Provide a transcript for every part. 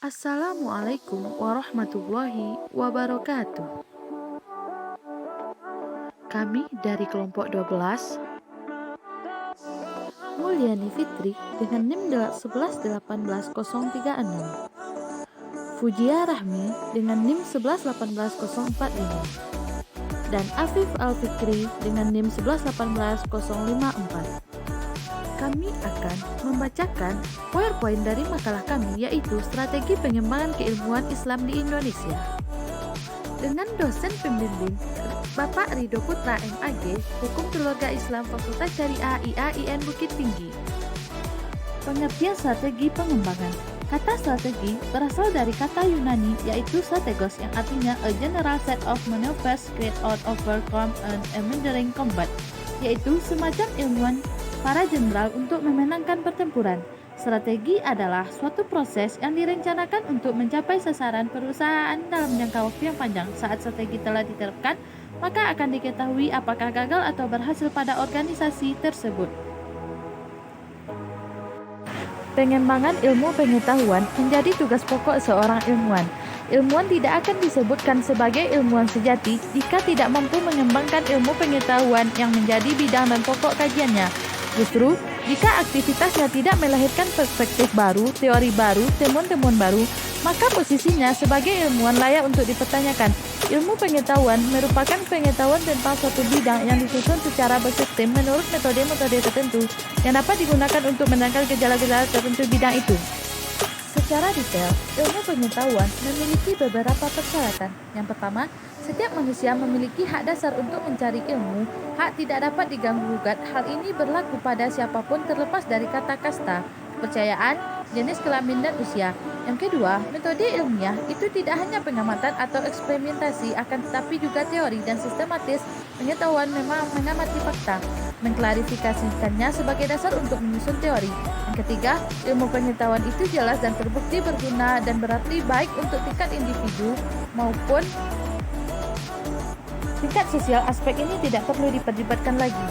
Assalamualaikum warahmatullahi wabarakatuh. Kami dari kelompok 12 Mulyani Fitri dengan NIM 1118036, Fujia Rahmi dengan NIM 1118045, dan Afif Al-Fikri dengan NIM 1118054. Kami akan membacakan PowerPoint dari makalah kami, yaitu Strategi Pengembangan Keilmuan Islam di Indonesia, dengan dosen pembimbing Bapak Ridho Putra MAG, Hukum Keluarga Islam Fakultas Syariah IAIN Bukit Tinggi. Pengertian strategi pengembangan. Kata strategi berasal dari kata Yunani, yaitu strategos, yang artinya a general set of maneuvers carried out overcome an enduring combat, yaitu semacam ilmuwan para jenderal untuk memenangkan pertempuran. Strategi adalah suatu proses yang direncanakan untuk mencapai sasaran perusahaan dalam jangka waktu yang panjang. Saat strategi telah diterapkan, maka akan diketahui apakah gagal atau berhasil pada organisasi tersebut. Pengembangan ilmu pengetahuan menjadi tugas pokok seorang ilmuwan. Ilmuwan tidak akan disebutkan sebagai ilmuwan sejati jika tidak mampu mengembangkan ilmu pengetahuan yang menjadi bidang dan pokok kajiannya. Justru, jika aktivitasnya tidak melahirkan perspektif baru, teori baru, temuan-temuan baru, maka posisinya sebagai ilmuwan layak untuk dipertanyakan. Ilmu pengetahuan merupakan pengetahuan tentang suatu bidang yang disusun secara bersistem menurut metode-metode tertentu yang dapat digunakan untuk menangkal gejala-gejala tertentu bidang itu. Secara detail, ilmu pengetahuan memiliki beberapa persyaratan. Yang pertama, setiap manusia memiliki hak dasar untuk mencari ilmu. Hak tidak dapat diganggu-gugat. Hal ini berlaku pada siapapun terlepas dari kata kasta, kepercayaan, jenis kelamin, dan usia. Yang kedua, metode ilmiah itu tidak hanya pengamatan atau eksperimentasi, akan tetapi juga teori dan sistematis pengetahuan memang mengamati fakta, mengklarifikasikannya sebagai dasar untuk menyusun teori. Yang ketiga, ilmu pengetahuan itu jelas dan terbukti berguna dan berarti baik untuk tingkat individu maupun tingkat sosial. Aspek ini tidak perlu diperdebatkan lagi.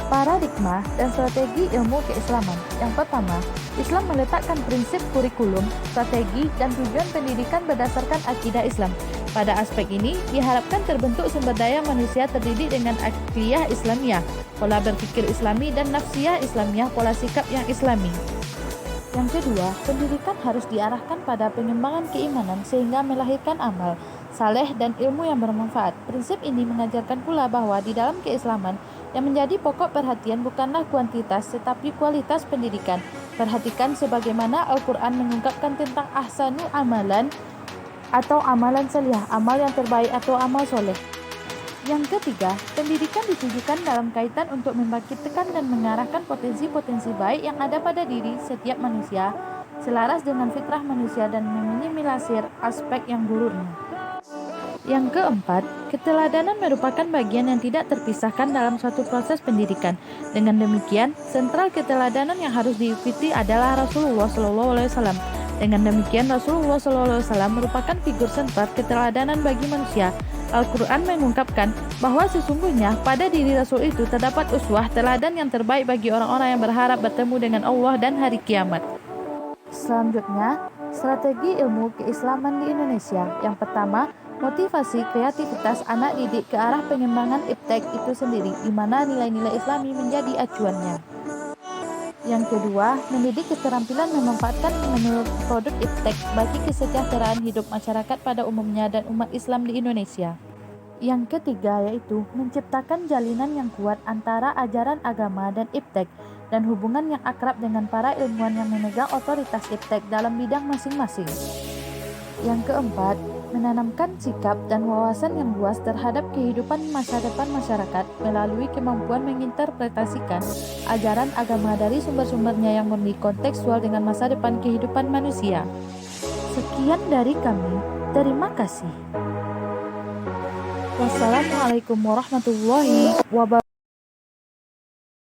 Paradigma dan strategi ilmu keislaman. Yang pertama, Islam meletakkan prinsip kurikulum, strategi, dan tujuan pendidikan berdasarkan akidah Islam. Pada aspek ini, diharapkan terbentuk sumber daya manusia terdidik dengan akliyah Islamiyah, pola berpikir Islami, dan nafsiyah Islamiyah, pola sikap yang Islami. Yang kedua, pendidikan harus diarahkan pada pengembangan keimanan sehingga melahirkan amal saleh dan ilmu yang bermanfaat. Prinsip ini mengajarkan pula bahwa di dalam keislaman yang menjadi pokok perhatian bukanlah kuantitas tetapi kualitas pendidikan. Perhatikan sebagaimana Al-Quran mengungkapkan tentang ahsanu amalan atau amalan salihah, amal yang terbaik atau amal soleh. Yang ketiga, pendidikan ditujukan dalam kaitan untuk membangkitkan dan mengarahkan potensi-potensi baik yang ada pada diri setiap manusia, selaras dengan fitrah manusia dan meminimalisir aspek yang buruknya. Yang keempat, keteladanan merupakan bagian yang tidak terpisahkan dalam suatu proses pendidikan. Dengan demikian, sentral keteladanan yang harus diikuti adalah Rasulullah SAW. Dengan demikian, Rasulullah SAW merupakan figur sentral keteladanan bagi manusia. Al-Quran mengungkapkan bahwa sesungguhnya pada diri Rasul itu terdapat uswah, teladan yang terbaik bagi orang-orang yang berharap bertemu dengan Allah dan hari kiamat. Selanjutnya, strategi ilmu keislaman di Indonesia. Yang pertama, motivasi kreativitas anak didik ke arah pengembangan iptek itu sendiri, di mana nilai-nilai Islami menjadi acuannya. Yang kedua, mendidik keterampilan memanfaatkan menurut produk iptek bagi kesejahteraan hidup masyarakat pada umumnya dan umat Islam di Indonesia. Yang ketiga, yaitu menciptakan jalinan yang kuat antara ajaran agama dan iptek dan hubungan yang akrab dengan para ilmuwan yang memegang otoritas iptek dalam bidang masing-masing. Yang keempat, menanamkan sikap dan wawasan yang luas terhadap kehidupan masa depan masyarakat melalui kemampuan menginterpretasikan ajaran agama dari sumber-sumbernya yang murni kontekstual dengan masa depan kehidupan manusia. Sekian dari kami. Terima kasih. Wassalamualaikum warahmatullahi wabarakatuh.